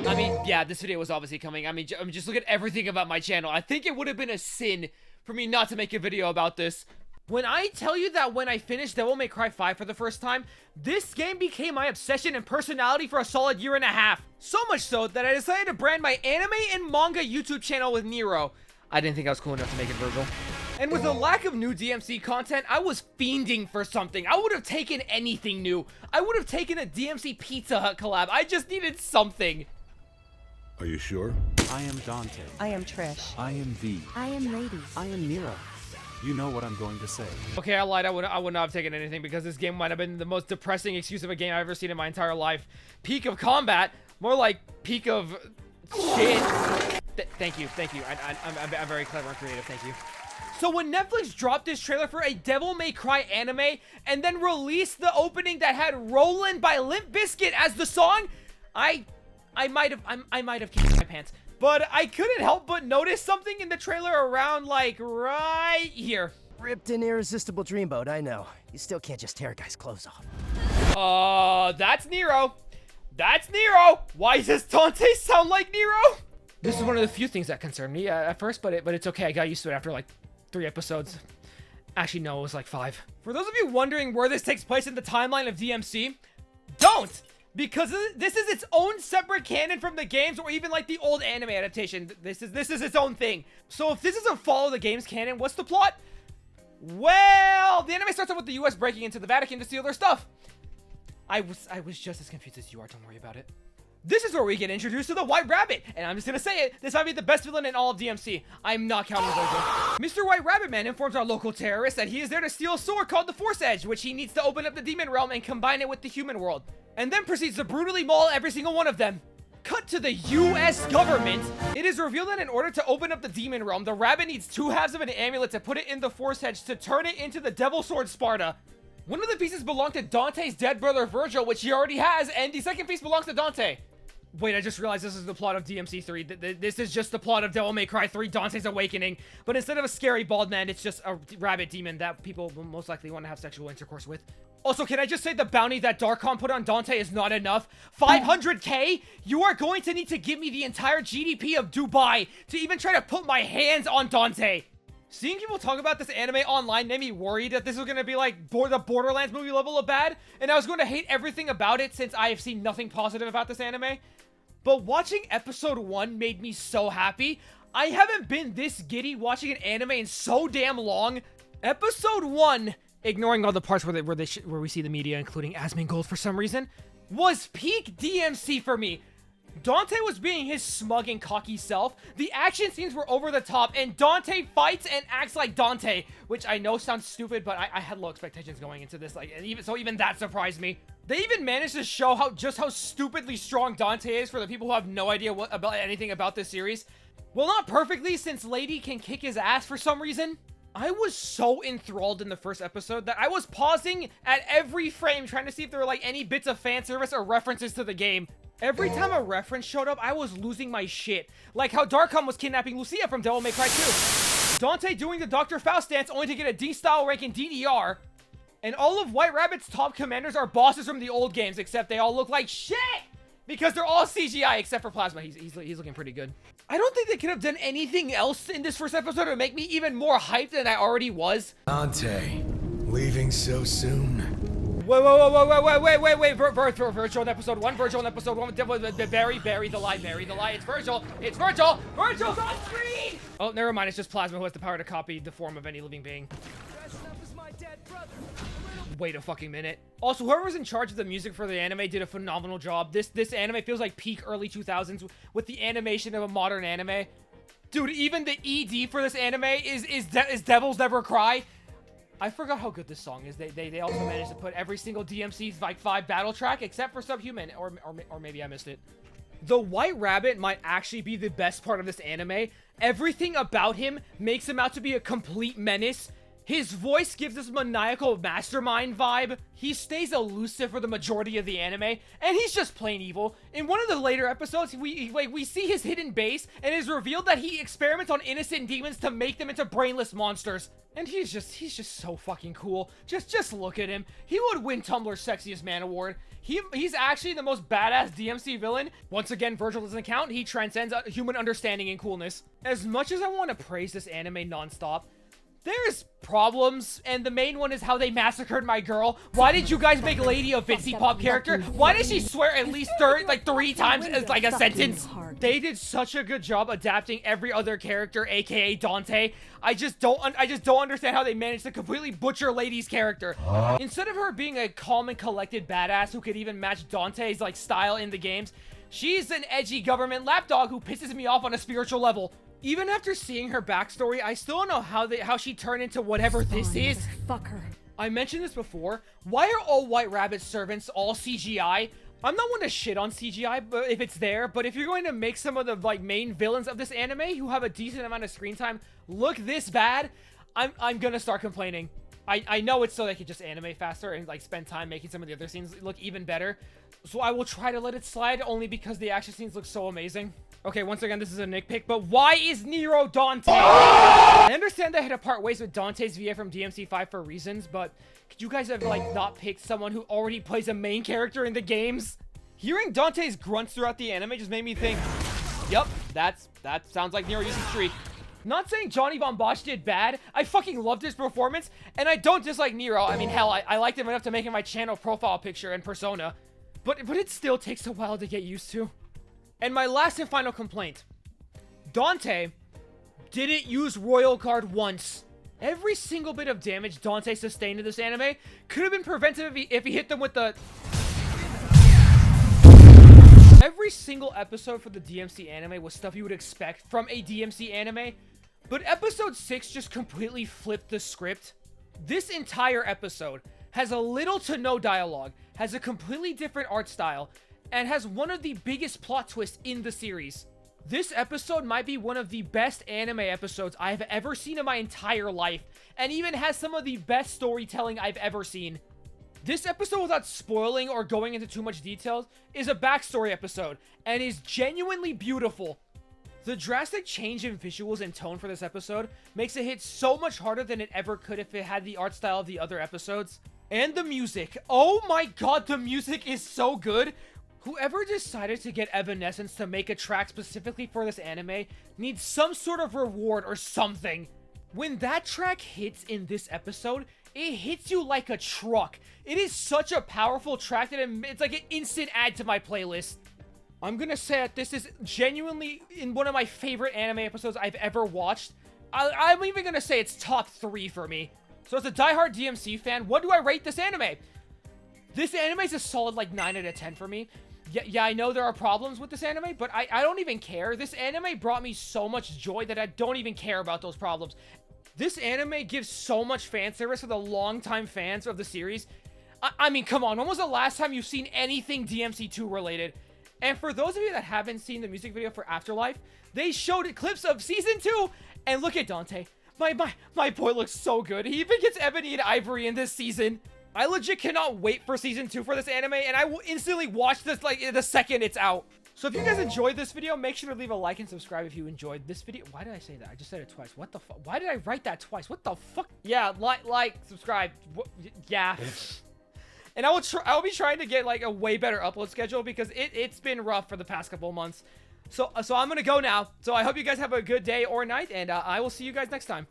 I mean, yeah, this video was obviously coming. I mean, just look at everything about my channel. I think it would have been a sin for me not to make a video about this. When I tell you that when I finished Devil May Cry 5 for the first time, this game became my obsession and personality for a solid year and a half. So much so that I decided to brand my anime and manga YouTube channel with Nero. I didn't think I was cool enough to make it Virgil. And with the lack of new DMC content, I was fiending for something. I would have taken anything new. I would have taken a DMC Pizza Hut collab. I just needed something. Are you sure? I am Dante. I am Trish. I am V. I am Lady. I am Nero. You know what I'm going to say. Okay, I lied. I would not have taken anything because this game might have been the most depressing excuse of a game I've ever seen in my entire life. Peak of combat, more like peak of shit. Thank you. I'm very clever and creative. Thank you. So when Netflix dropped this trailer for a Devil May Cry anime and then released the opening that had "Rollin'" by Limp Bizkit as the song, I might have kicked my pants. But I couldn't help but notice something in the trailer around, like, right here. Ripped and irresistible dreamboat, I know. You still can't just tear a guy's clothes off. That's Nero. That's Nero. Why does Dante sound like Nero? This is one of the few things that concerned me at first, but it's okay. I got used to it after, like, 3 episodes. Actually, no, it was like 5. For those of you wondering where this takes place in the timeline of DMC, don't! Because this is its own separate canon from the games or even like the old anime adaptation. This is its own thing. So if this doesn't follow the game's canon, what's the plot? Well, the anime starts off with the US breaking into the Vatican to steal their stuff. I was just as confused as you are, don't worry about it. This is where we get introduced to the White Rabbit, and I'm just gonna say it, this might be the best villain in all of DMC. I'm not counting Virgil. Mr. White Rabbit Man informs our local terrorist that he is there to steal a sword called the Force Edge, which he needs to open up the demon realm and combine it with the human world, and then proceeds to brutally maul every single one of them. Cut to the US government. It is revealed that in order to open up the demon realm, the rabbit needs 2 halves of an amulet to put it in the Force Edge to turn it into the Devil Sword Sparta. One of the pieces belonged to Dante's dead brother Virgil, which he already has, and the second piece belongs to Dante. Wait, I just realized this is the plot of DMC 3. This is just the plot of Devil May Cry 3, Dante's Awakening. But instead of a scary bald man, it's just a rabbit demon that people will most likely want to have sexual intercourse with. Also, can I just say the bounty that Darkon put on Dante is not enough? 500k? You are going to need to give me the entire GDP of Dubai to even try to put my hands on Dante. Seeing people talk about this anime online made me worried that this was going to be like the Borderlands movie level of bad, and I was going to hate everything about it since I have seen nothing positive about this anime. But watching episode 1 made me so happy. I haven't been this giddy watching an anime in so damn long. Episode 1, ignoring all the parts where we see the media, including Asmongold for some reason, was peak DMC for me. Dante was being his smug and cocky self. The action scenes were over the top, and Dante fights and acts like Dante, which I know sounds stupid, but I had low expectations going into this. Like, and even that surprised me. They even managed to show just how stupidly strong Dante is for the people who have no idea about anything about this series. Well, not perfectly, since Lady can kick his ass for some reason. I was so enthralled in the first episode that I was pausing at every frame trying to see if there were like any bits of fan service or references to the game. Every time a reference showed up, I was losing my shit. Like how Darkon was kidnapping Lucia from Devil May Cry 2. Dante doing the Dr. Faust dance only to get a D-style rank in DDR. And all of White Rabbit's top commanders are bosses from the old games, except they all look like shit! Because they're all CGI, except for Plasma. He's looking pretty good. I don't think they could have done anything else in this first episode to make me even more hyped than I already was. Dante, leaving so soon? Wait, Virgil in episode 1, Virgil in episode 1, bury the lie, it's Virgil, Virgil's on screen! Oh, never mind, it's just Plasma who has the power to copy the form of any living being. Wait a fucking minute. Also, whoever was in charge of the music for the anime did a phenomenal job. This anime feels like peak early 2000s with the animation of a modern anime. Dude, even the ED for this anime is Devils Never Cry. I forgot how good this song is. They also managed to put every single DMC's like 5 battle track except for Subhuman, or maybe I missed it. The White Rabbit might actually be the best part of this anime. Everything about him makes him out to be a complete menace. His voice gives this maniacal mastermind vibe. He stays elusive for the majority of the anime, and he's just plain evil. In one of the later episodes, we see his hidden base, and it is revealed that he experiments on innocent demons to make them into brainless monsters. And he's just so fucking cool. Just look at him. He would win Tumblr's Sexiest Man Award. He's actually the most badass DMC villain. Once again, Virgil doesn't count. He transcends human understanding and coolness. As much as I want to praise this anime nonstop, there's problems, and the main one is how they massacred my girl. Why did you guys make Lady a Vitsy Pop character? Why did she swear at least three times as like a sentence? They did such a good job adapting every other character, aka Dante. I just don't understand how they managed to completely butcher Lady's character. Instead of her being a calm and collected badass who could even match Dante's like style in the games, she's an edgy government lapdog who pisses me off on a spiritual level. Even after seeing her backstory, I still don't know how she turned into whatever this is. Fuck her. I mentioned this before. Why are all White Rabbit servants all CGI? I'm not one to shit on CGI, but if it's there, but if you're going to make some of the like main villains of this anime who have a decent amount of screen time look this bad, I'm gonna start complaining. I know it's so they can just animate faster and like spend time making some of the other scenes look even better. So I will try to let it slide only because the action scenes look so amazing. Okay, once again, this is a nitpick, but why is Nero Dante? I understand they had to part ways with Dante's VA from DMC5 for reasons, but could you guys have, like, not picked someone who already plays a main character in the games? Hearing Dante's grunts throughout the anime just made me think, yep, that sounds like Nero using Streak. Not saying Johnny Von Bosch did bad. I fucking loved his performance, and I don't dislike Nero. I mean, hell, I liked him enough to make him my channel profile picture and persona. But it still takes a while to get used to. And my last and final complaint. Dante didn't use Royal Guard once. Every single bit of damage Dante sustained in this anime could have been prevented if he hit them with the... Every single episode for the DMC anime was stuff you would expect from a DMC anime, but episode 6 just completely flipped the script. This entire episode has a little to no dialogue, has a completely different art style, and has one of the biggest plot twists in the series. This episode might be one of the best anime episodes I have ever seen in my entire life, and even has some of the best storytelling I've ever seen. This episode, without spoiling or going into too much details, is a backstory episode, and is genuinely beautiful. The drastic change in visuals and tone for this episode makes it hit so much harder than it ever could if it had the art style of the other episodes. And the music. Oh my god, the music is so good! Whoever decided to get Evanescence to make a track specifically for this anime needs some sort of reward or something. When that track hits in this episode, it hits you like a truck. It is such a powerful track that it's like an instant add to my playlist. I'm gonna say that this is genuinely in one of my favorite anime episodes I've ever watched. I'm even gonna say it's top 3 for me. So as a diehard DMC fan, what do I rate this anime? This anime is a solid like 9 out of 10 for me. Yeah, I know there are problems with this anime, but I don't even care. This anime brought me so much joy that I don't even care about those problems. This anime gives so much fan service for the longtime fans of the series. I mean, come on, when was the last time you've seen anything DMC2 related? And for those of you that haven't seen the music video for Afterlife, they showed clips of Season 2, and look at Dante. My boy looks so good. He even gets Ebony and Ivory in this season. I legit cannot wait for Season 2 for this anime, and I will instantly watch this like the second it's out. So if you guys enjoyed this video, make sure to leave a like and subscribe if you enjoyed this video. Why did I say that? I just said it twice. What the fuck? Why did I write that twice? What the fuck? Yeah, like, subscribe. Yeah. And I'll be trying to get like a way better upload schedule because it's been rough for the past couple of months. So I'm gonna go now. So I hope you guys have a good day or night, and I will see you guys next time.